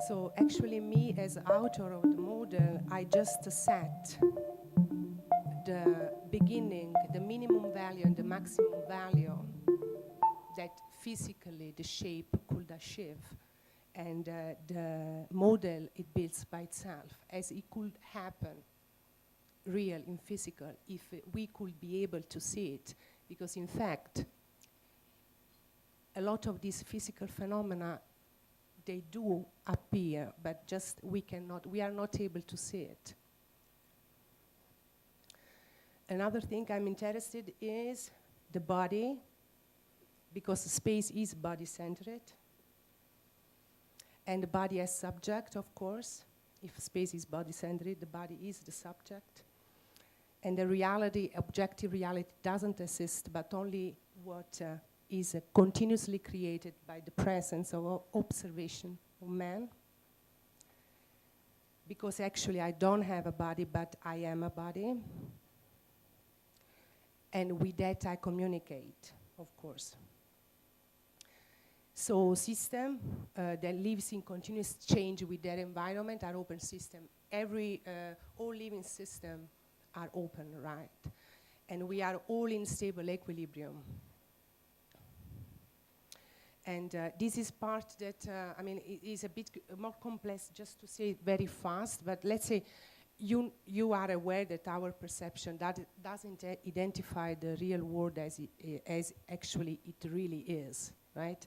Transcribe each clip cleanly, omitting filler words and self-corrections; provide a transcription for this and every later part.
So actually me as author of the model, I just set the beginning, the minimum value and the maximum value that physically the shape could achieve. And the model, it builds by itself, as it could happen real in physical if we could be able to see it. Because in fact, a lot of these physical phenomena, they do appear, but just we are not able to see it. Another thing I'm interested is the body, because space is body-centered. And the body as subject, of course. If space is body-centered, the body is the subject. And the reality, objective reality, doesn't exist, but only what is continuously created by the presence of observation of man. Because actually I don't have a body, but I am a body. And with that I communicate, of course. So system that lives in continuous change with their environment are open system. All living systems are open, right? And we are all in stable equilibrium. And this is part that, it is a bit more complex just to say it very fast, but let's say you are aware that our perception doesn't identify the real world as actually it really is, right?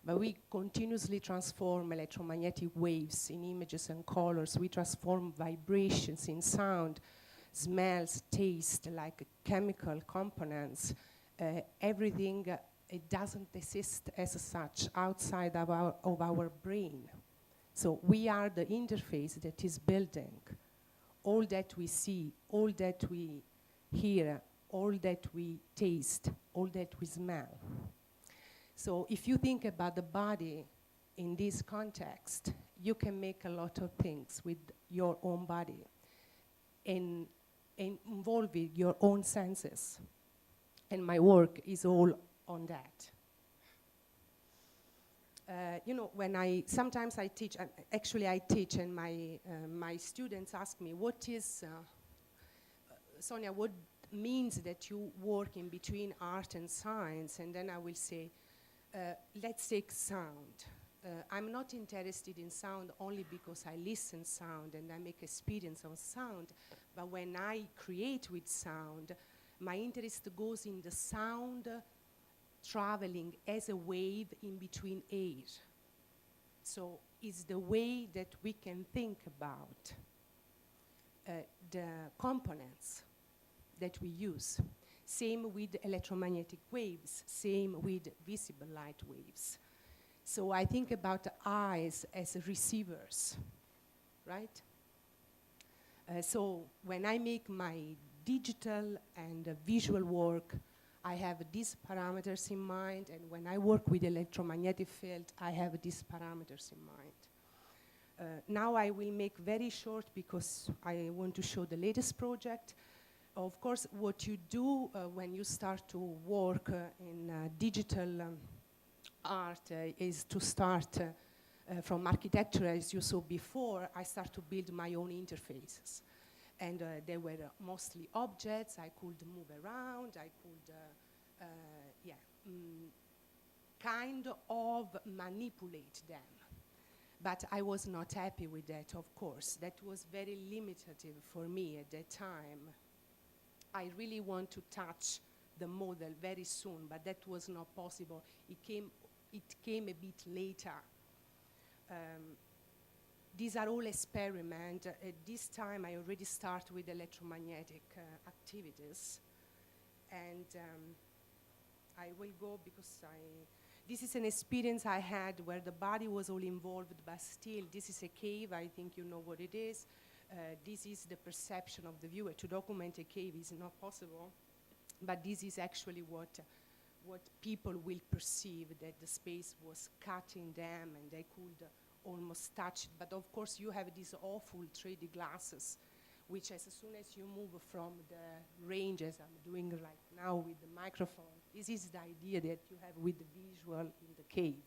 But we continuously transform electromagnetic waves in images and colors. We transform vibrations in sound, smells, taste, like chemical components. Everything, it doesn't exist as such outside of our brain. So we are the interface that is building all that we see, all that we hear, all that we taste, all that we smell. So if you think about the body in this context, you can make a lot of things with your own body and involving your own senses. And my work is all on that. Sometimes I teach, actually I teach, and my students ask me, what is, Sonia, what means that you work in between art and science? And then I will say, let's take sound. I'm not interested in sound only because I listen sound and I make experience of sound, but when I create with sound, my interest goes in the sound traveling as a wave in between air. So it's the way that we can think about the components that we use. Same with electromagnetic waves, same with visible light waves. So I think about the eyes as receivers, right? So when I make my digital and visual work, I have these parameters in mind, and when I work with electromagnetic field, I have these parameters in mind. Now I will make very short because I want to show the latest project. Of course, what you do when you start to work in digital art is to start from architecture, as you saw before. I start to build my own interfaces. And they were mostly objects. I could move around. I could, kind of manipulate them. But I was not happy with that, of course. That was very limited for me at that time. I really want to touch the model very soon, but that was not possible. It came a bit later. These are all experiments. At this time, I already start with electromagnetic activities. And I will go because this is an experience I had where the body was all involved, but still, this is a cave. I think you know what it is. This is the perception of the viewer. To document a cave is not possible, but this is actually what people will perceive, that the space was cutting them and they could almost touch it. But of course you have these awful 3D glasses, which as soon as you move from the range, as I'm doing right now with the microphone, this is the idea that you have with the visual in the cave.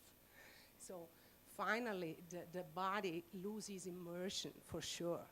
So finally the body loses immersion for sure.